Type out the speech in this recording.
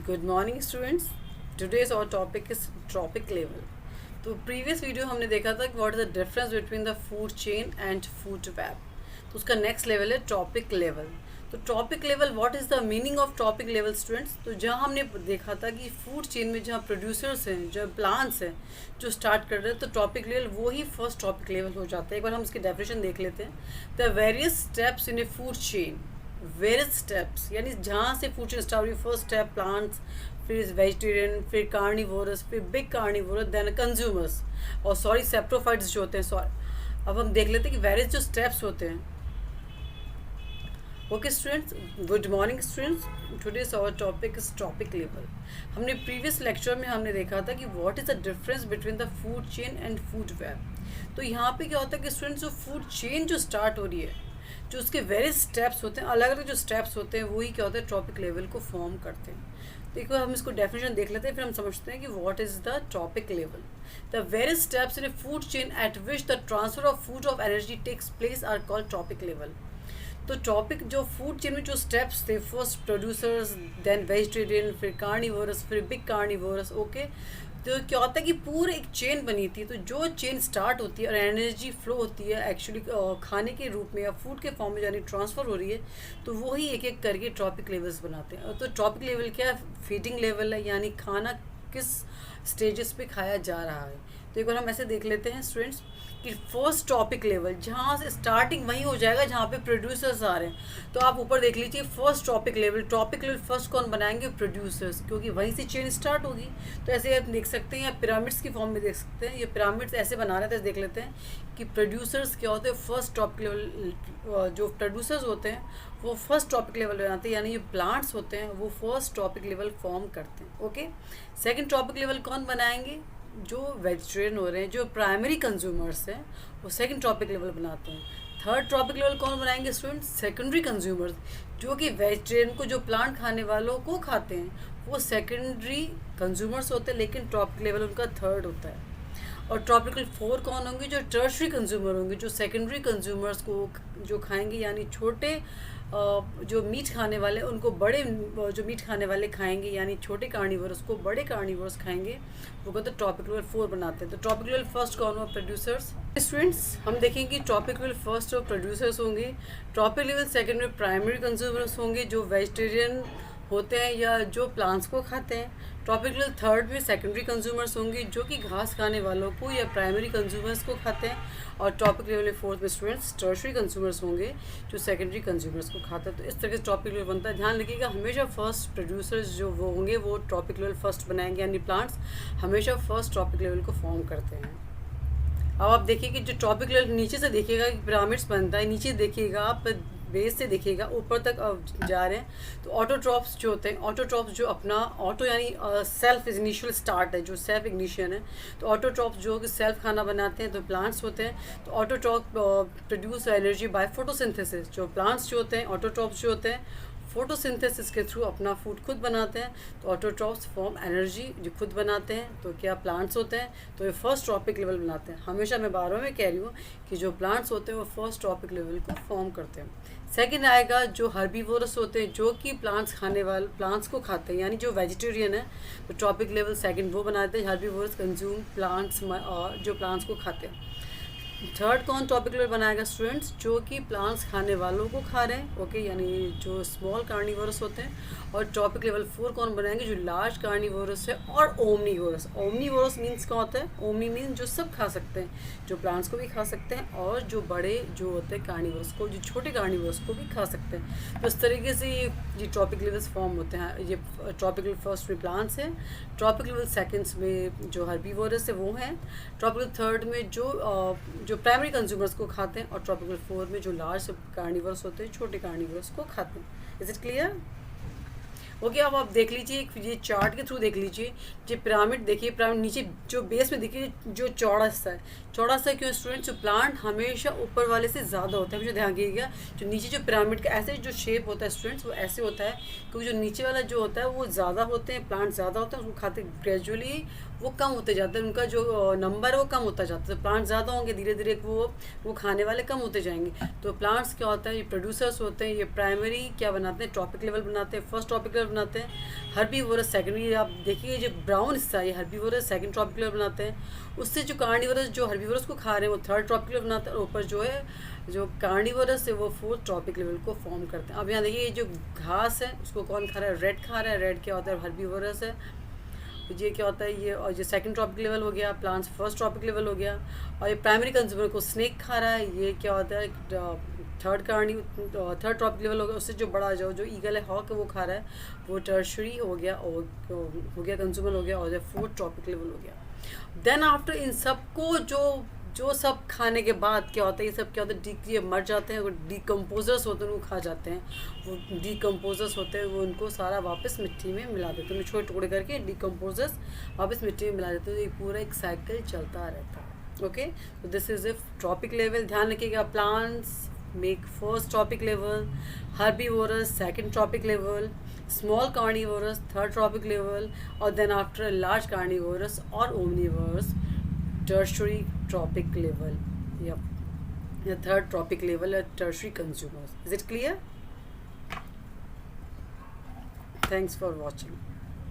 Good morning students. Today's our topic is trophic level. तो previous video हमने देखा था कि what is the difference between the food chain and food web. तो उसका next level है ट्रॉपिक लेवल। तो trophic level, what is the meaning of trophic level students? तो जहाँ हमने देखा था कि फूड चेन में जहाँ प्रोड्यूसर्स हैं, जो प्लांट्स हैं, जो स्टार्ट कर रहे हैं, तो ट्रॉपिक लेवल वो ही फर्स्ट ट्रॉपिक लेवल हो जाता है। एक बार हम उसकी डेफिनेशन देख लेते हैं। The various steps in a food chain, various steps यानी जहाँ से फूड चेन स्टार्ट हुई, फर्स्ट स्टेप प्लांट्स, फिर वेजिटेरियन, फिर कार्निवोरस, फिर बिग कार्निवोरस, देन कंज्यूमर्स और सेप्टोफाइट्स जो होते हैं। अब हम देख लेते हैं कि वेरियस जो स्टेप्स होते हैं। Okay students, good morning students. Today's our topic is trophic level. हमने प्रीवियस लेक्चर में हमने देखा था कि what is the difference between the food chain and food web. तो यहाँ पे क्या होता है कि स्टूडेंट्स, जो फूड चेन जो स्टार्ट हो रही है, जो उसके वेरियस स्टेप्स होते हैं, अलग अलग जो स्टेप्स होते हैं, वही क्या होता है ट्रॉपिक लेवल को फॉर्म करते हैं। तो एक बार हम इसको डेफिनेशन देख लेते हैं, फिर हम समझते हैं कि what is the trophic level. The various steps in a food chain at which the transfer of food of energy takes place are called trophic level. तो ट्रॉपिक जो फूड चेन में जो स्टेप्स थे, फर्स्ट प्रोड्यूसर्स, देन वेजिटेरियन, फिर carnivorous, फिर big carnivorous. Okay, तो क्या होता है कि पूरी एक चेन बनी थी। तो जो चेन स्टार्ट होती है और एनर्जी फ्लो होती है एक्चुअली खाने के रूप में या फूड के फॉर्म में यानी ट्रांसफ़र हो रही है, तो वही एक एक करके ट्रॉपिक लेवल्स बनाते हैं। तो ट्रॉपिक लेवल क्या है? फीडिंग लेवल है, यानी खाना किस स्टेजेस पे खाया जा रहा है। तो एक बार हम ऐसे देख लेते हैं स्टूडेंट्स कि फर्स्ट टॉपिक लेवल जहाँ से स्टार्टिंग वहीं हो जाएगा जहाँ पे प्रोड्यूसर्स आ रहे हैं। तो आप ऊपर देख लीजिए फर्स्ट टॉपिक लेवल फर्स्ट कौन बनाएंगे? प्रोड्यूसर्स, क्योंकि वहीं से चेन स्टार्ट होगी। तो ऐसे आप देख सकते हैं, या पिरामिड्स की फॉर्म में देख सकते हैं। ये पिरामिड्स ऐसे बना रहे थे, देख लेते हैं कि प्रोड्यूसर्स क्या होते हैं, फर्स्ट टॉपिक लेवल। जो प्रोड्यूसर्स होते हैं वो फर्स्ट टॉपिक लेवल बनाते हैं, यानी जो प्लांट्स होते हैं वो फर्स्ट टॉपिक लेवल फॉर्म करते हैं। ओके, सेकेंड टॉपिक लेवल कौन बनाएंगे? जो वेजिटेरियन हो रहे हैं, जो प्राइमरी कंज्यूमर्स हैं, वो सेकंड टॉपिक लेवल बनाते हैं। थर्ड टॉपिक लेवल कौन बनाएंगे स्टूडेंट? सेकेंडरी कंज्यूमर्स, जो कि वेजिटेरियन को, जो प्लांट खाने वालों को खाते हैं, वो सेकेंडरी कंज्यूमर्स होते हैं, लेकिन टॉपिक लेवल उनका थर्ड होता है। और ट्रॉपिकल 4 कौन होंगे? जो टर्शरी कंज्यूमर होंगे, जो सेकेंडरी कंज्यूमर्स को जो खाएंगे, यानी छोटे जो मीट खाने वाले उनको बड़े जो मीट खाने वाले खाएंगे, यानी छोटे कार्निवोरस को बड़े कार्निवोरस खाएंगे, वो कहते हैं ट्रॉपिक लेवल 4 बनाते हैं। तो ट्रॉपिक लेवल फर्स्ट कौन हुआ? प्रोड्यूसर्स। स्टूडेंट्स, हम देखेंगे कि ट्रॉपिक लेवल फर्स्ट जो प्रोड्यूसर्स होंगे, ट्रॉपिक लेवल सेकेंड में प्राइमरी कंज्यूमर्स होंगे, जो वेजिटेरियन होते हैं या जो प्लांट्स को खाते हैं। ट्रॉपिक लेवल थर्ड में सेकेंडरी कंज्यूमर्स होंगे, जो कि घास खाने वालों को या प्राइमरी कंज्यूमर्स को खाते हैं। और टॉपिक लेवल फोर्थ में स्टूडेंट्स टर्शरी कंज्यूमर्स होंगे, जो सेकेंडरी कंज्यूमर्स को खाते हैं। तो इस तरह से टॉपिक लेवल बनता है। ध्यान रखिएगा, हमेशा फर्स्ट प्रोड्यूसर्स जो वो होंगे वो टॉपिक लेवल फर्स्ट बनाएंगे, यानी प्लांट्स हमेशा फर्स्ट टॉपिक लेवल को फॉर्म करते हैं। अब आप देखिए कि जो टॉपिक लेवल नीचे से देखिएगा कि पिरामिड्स बनता है, नीचे देखिएगा आप बेस से देखिएगा ऊपर तक जा रहे हैं। तो ऑटोट्रॉप्स जो होते हैं, ऑटोट्रॉप्स जो अपना ऑटो यानी सेल्फ इनिशियल स्टार्ट है, जो सेल्फ इग्निशन है। तो ऑटोट्रॉप्स जो कि सेल्फ खाना बनाते हैं, तो प्लांट्स होते हैं। तो autotroph produce energy by photosynthesis. जो प्लांट्स जो होते हैं, ऑटोट्रॉप्स जो होते हैं, फोटोसिंथेसिस के थ्रू अपना फूड खुद बनाते हैं। तो ऑटोट्रॉप्स फॉर्म एनर्जी जो खुद बनाते हैं। तो क्या प्लांट्स होते हैं, तो ये फर्स्ट ट्रॉपिक लेवल बनाते हैं। हमेशा मैं बार बार में कह रही हूँ कि जो प्लांट्स होते हैं वो फर्स्ट ट्रॉपिक लेवल को फॉर्म करते हैं। सेकंड आएगा जो हर्बीवोरस होते हैं, जो कि प्लांट्स खाने वाले प्लांट्स को खाते हैं, यानी जो वेजिटेरियन है। तो ट्रॉपिक लेवल सेकंड वो बनाते हैं। हर्बीवोरस कंज्यूम प्लांट्स और जो प्लांट्स को खाते हैं। थर्ड कौन टॉपिक लेवल बनाएगा स्टूडेंट्स? जो कि प्लांट्स खाने वालों को खा रहे हैं। ओके, यानी जो स्मॉल कार्निवोरस होते हैं। और टॉपिक लेवल 4 कौन बनाएंगे? जो लार्ज कार्निवोरस है और ओमनीवोरस। ओमनीवोरस मीन्स क्या होता है? ओमनी मीन्स जो सब खा सकते हैं, जो प्लांट्स को भी खा सकते हैं और जो बड़े जो होते हैं कार्निवोरस को, जो छोटे कार्निवोरस को भी खा सकते हैं। तो इस तरीके से ये ट्रॉपिक लेवल्स फॉर्म होते हैं। ये ट्रॉपिक लेवल फर्स्ट में प्लांट्स हैं, ट्रॉपिक लेवल सेकेंड्स में जो हर्बीवोरस है वो हैं, ट्रॉपिक लेवल थर्ड में जो प्राइमरी कंज्यूमर्स को खाते हैं, और ट्रॉपिक लेवल 4 में जो लार्ज कार्निवोरस होते हैं, छोटे कार्निवोरस को खाते हैं। Is it clear? ओके, अब आप देख लीजिए, ये चार्ट के थ्रू देख लीजिए। जो पिरामिड देखिए, पिरामिड नीचे जो बेस में देखिए जो चौड़ा सा है। चौड़ा सा क्यों स्टूडेंट्स? जो प्लांट हमेशा ऊपर वाले से ज़्यादा होता है। मुझे ध्यान कीजिएगा, जो नीचे जो पिरामिड का ऐसे जो शेप होता है स्टूडेंट्स, वो ऐसे होता है क्योंकि जो नीचे वाला जो होता है वो ज़्यादा होते हैं, प्लांट ज़्यादा होते हैं, उसको खाते ग्रेजुअली वो कम होते जाते हैं, उनका जो नंबर है वो कम होता जाता है। तो प्लांट ज़्यादा होंगे, धीरे धीरे वो खाने वाले कम होते जाएंगे। तो प्लांट्स क्या होता है? ये प्रोड्यूसर्स होते हैं, ये प्राइमरी क्या बनाते हैं? ट्रॉपिक लेवल बनाते हैं। फर्स्ट ट्रॉपिक लेवल बनाते हैं। हर्बीवोरस सेकेंडरी, आप देखिए जो ब्राउन हिस्सा है ये हर्बीवोरस सेकंड ट्रॉपिक लेवल बनाते हैं। उससे जो कार्निवोरस जो हर्बीवोरस को खा रहे हैं वो थर्ड ट्रॉपिक लेवल बनाते हैं, और ऊपर जो है जो कार्निवोरस है वो फोर्थ ट्रॉपिक लेवल को फॉर्म करते हैं। अब यहाँ देखिए ये जो घास है उसको कौन खा रहा है, रेड खा रहा है। रेड क्या होता है, हर्बीवोरस है। ये क्या होता है, ये और ये सेकंड ट्रॉपिक लेवल हो गया, प्लांट्स फर्स्ट ट्रॉपिक लेवल हो गया। और ये प्राइमरी कंज्यूमर को स्नेक खा रहा है, ये क्या होता है थर्ड ट्रॉपिक लेवल हो गया। उससे जो बड़ा जो ईगल है, हॉक है, वो खा रहा है, वो टर्शरी हो गया, और हो गया कंज्यूमर हो गया, और जो फोर्थ ट्रॉपिक लेवल हो गया। देन आफ्टर इन सबको जो सब खाने के बाद क्या होता है, ये सब क्या होता है, ये मर जाते हैं, वो डिकम्पोजर्स होते हैं, उनको खा जाते हैं। वो डिकम्पोजर्स होते हैं, वो उनको सारा वापस मिट्टी में मिला देते हैं, छोटे टुकड़े करके डिकम्पोजर्स वापस मिट्टी में मिला देते हैं। तो ये पूरा एक साइकिल चलता रहता है। ओके, तो this is a trophic level. ध्यान रखिएगा, plants make first trophic level, herbivorous second trophic level, small carnivorous third trophic level, और देन आफ्टर लार्ज कार्निवोरस और omnivorous tertiary tropic level. Yep, the third tropic level are tertiary consumers. Is it clear? Thanks for watching.